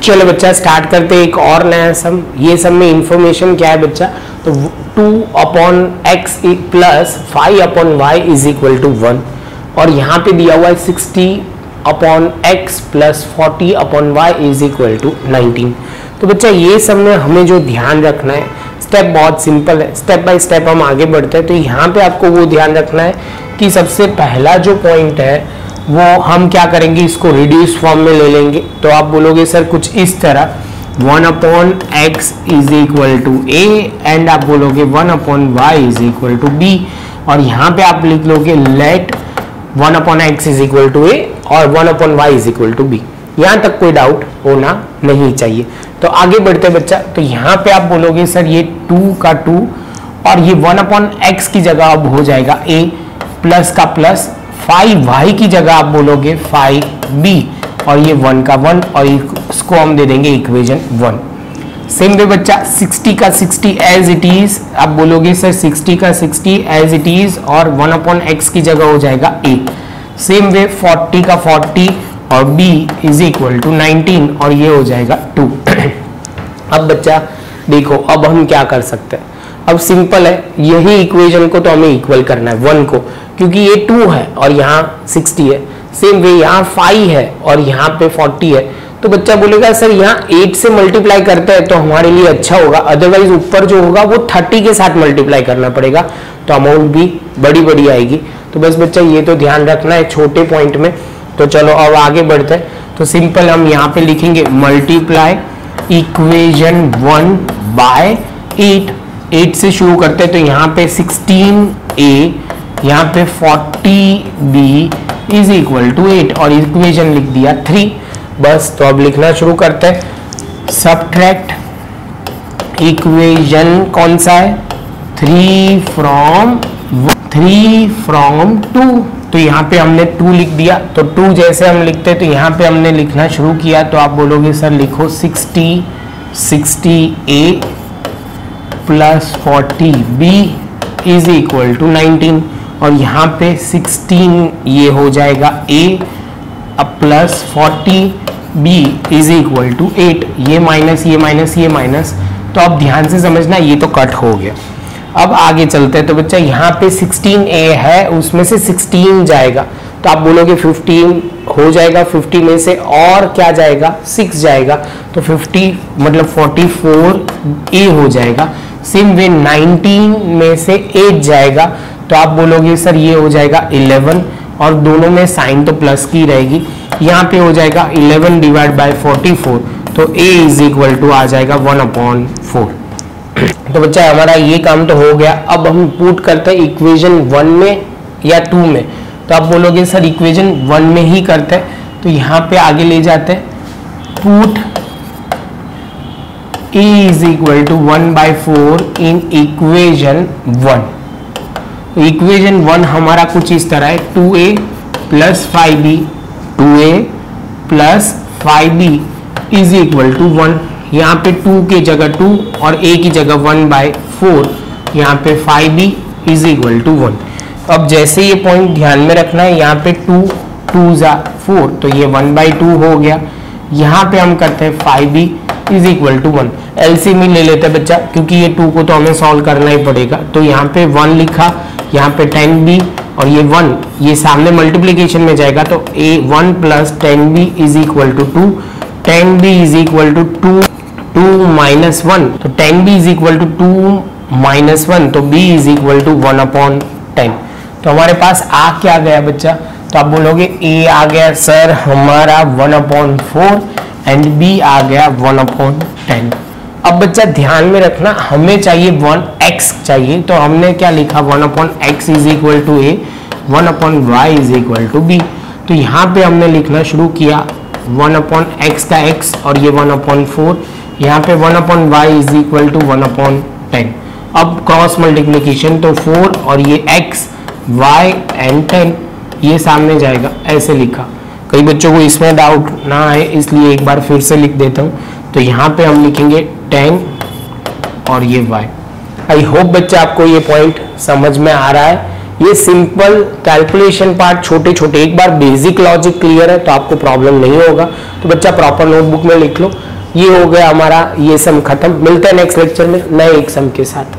चलो बच्चा स्टार्ट करते हैं एक और नया सम। ये सम में इंफॉर्मेशन क्या है बच्चा, तो 2/x plus 5/y is equal to 1 और यहाँ पे दिया हुआ है 60/x plus 40/y is equal to 19। तो बच्चा ये सब में हमें जो ध्यान रखना है, स्टेप बहुत सिंपल है, स्टेप बाय स्टेप हम आगे बढ़ते हैं। तो यहाँ पे आपको वो ध्यान रखना है कि सबसे पहला जो पॉइंट है वो हम क्या करेंगे, इसको रिड्यूस फॉर्म में ले लेंगे। तो आप बोलोगे सर कुछ इस तरह 1/x is equal to a and आप बोलोगे 1/y is equal to b और यहाँ पे आप लिख लोगे let 1/x is equal to a और 1/y is equal to b। यहाँ तक कोई डाउट होना नहीं चाहिए। तो आगे बढ़ते बच्चा, तो यहाँ पे आप बोलोगे सर ये 2 का 2 और ये 1/x की जगह अब हो जाएगा a प्लस का प्लस 5y की जगह आप बोलोगे 5b और ये 1 का 1 और इसको हम दे देंगे इक्वेशन 1। सेम वे बच्चा 60 का 60 एज इट इज, आप बोलोगे सर 60 का 60 एज इट इज और 1/x की जगह हो जाएगा a। सेम वे 40 का 40 और b इज इक्वल टू 19 और ये हो जाएगा 2। अब बच्चा देखो अब हम क्या कर सकते हैं, अब सिंपल है, यही इक्वेशन को तो हमें इक्वल करना है 1 को, क्योंकि ये 2 है और यहाँ 60 है। सेम वे यहाँ 5 है और यहाँ पे 40 है। तो बच्चा बोलेगा सर यहाँ 8 से मल्टीप्लाई करते हैं तो हमारे लिए अच्छा होगा, अदरवाइज ऊपर जो होगा वो 30 के साथ मल्टीप्लाई करना पड़ेगा तो अमाउंट भी बड़ी बड़ी आएगी। तो बस बच्चा ये तो ध्यान रखना है छोटे पॉइंट में। तो चलो अब आगे बढ़ते हैं। तो सिंपल हम यहाँ पे लिखेंगे मल्टीप्लाई इक्वेशन 1 बाय 8 से शुरू करते हैं। तो यहाँ पे 16a यहाँ पे 40b इज इक्वल टू 8 और इक्वेशन लिख दिया 3। बस तो अब लिखना शुरू करते हैं। सबट्रैक्ट इक्वेशन कौन सा है, 3 फ्रॉम 2। तो यहाँ पे हमने 2 लिख दिया। तो 2 जैसे हम लिखते हैं तो यहाँ पे हमने लिखना शुरू किया। तो आप बोलोगे सर लिखो 60a plus 40b is equal to 19 और यहाँ पे 16 ये हो जाएगा a अब plus 40b is equal to 8। ये माइनस ये माइनस ये माइनस, तो अब ध्यान से समझना ये तो कट हो गया। अब आगे चलते हैं। तो बच्चा यहाँ पे 16a है, उसमें से 16 जाएगा तो आप बोलोगे 15 हो जाएगा, 50 में से और क्या जाएगा 6 जाएगा तो 50 मतलब 44a हो जाएगा। सेम वे 19 में से 8 जाएगा तो आप बोलोगे सर ये हो जाएगा 11 और दोनों में साइन तो प्लस की रहेगी। यहाँ पे हो जाएगा 11 डिवाइड बाय 44 तो a इज इक्वल टू आ जाएगा 1/4। तो बच्चा हमारा ये काम तो हो गया। अब हम पुट करते हैं इक्वेशन 1 में या 2 में। तो आप बोलोगे सर इक्वेशन 1 में ही करते हैं। तो यहाँ पे आगे ले जाते हैं, put a is equal to 1/4 in equation 1। तो इक्वेशन 1 हमारा कुछ इस तरह है, 2a plus 5b 2a plus 5b is equal to 1। यहाँ पे 2 की जगह 2 और a की जगह 1/4, यहाँ पे 5b इज इक्वल टू 1। अब जैसे ये पॉइंट ध्यान में रखना है, यहाँ पे 2 2 4 तो ये 1/2 हो गया। यहाँ पे हम करते हैं 5b is equal to 1। LCM ले लेते हैं बच्चा, क्योंकि ये 2 को तो हमें सॉल्व करना ही पड़ेगा। तो यहाँ पे 1 लिखा, यहाँ पे 10b और ये 1 ये सामने मल्टीप्लीकेशन में जाएगा तो a1 plus 10b is equal to 2। 10b is equal to 2 minus 1 तो 10b is equal to 2 minus 1 तो b इज इक्वल टू 1/10। तो हमारे पास आ क्या गया बच्चा, तो आप बोलोगे a आ गया सर हमारा 1/4 एंड b आ गया 1/10। अब बच्चा ध्यान में रखना हमें चाहिए 1x चाहिए, तो हमने क्या लिखा 1/x is equal to a 1/y is equal to b। तो यहाँ पे हमने लिखना शुरू किया 1/x का x और ये 1/4, यहाँ पे 1/y इज इक्वल टू 1/10। अब क्रॉस मल्टीप्लीकेशन तो 4 और ये x y एंड 10 ये सामने जाएगा, ऐसे लिखा। कई बच्चों को इसमें डाउट ना आए इसलिए एक बार फिर से लिख देता हूँ। तो यहाँ पे हम लिखेंगे 10 और ये y। आई होप बच्चा आपको ये पॉइंट समझ में आ रहा है। ये सिंपल कैलकुलेशन पार्ट छोटे छोटे, एक बार बेसिक लॉजिक क्लियर है तो आपको प्रॉब्लम नहीं होगा। तो बच्चा प्रॉपर नोटबुक में लिख लो। ये हो गया हमारा ये सम खत्म। मिलते हैं नेक्स्ट लेक्चर में नए एक सम के साथ।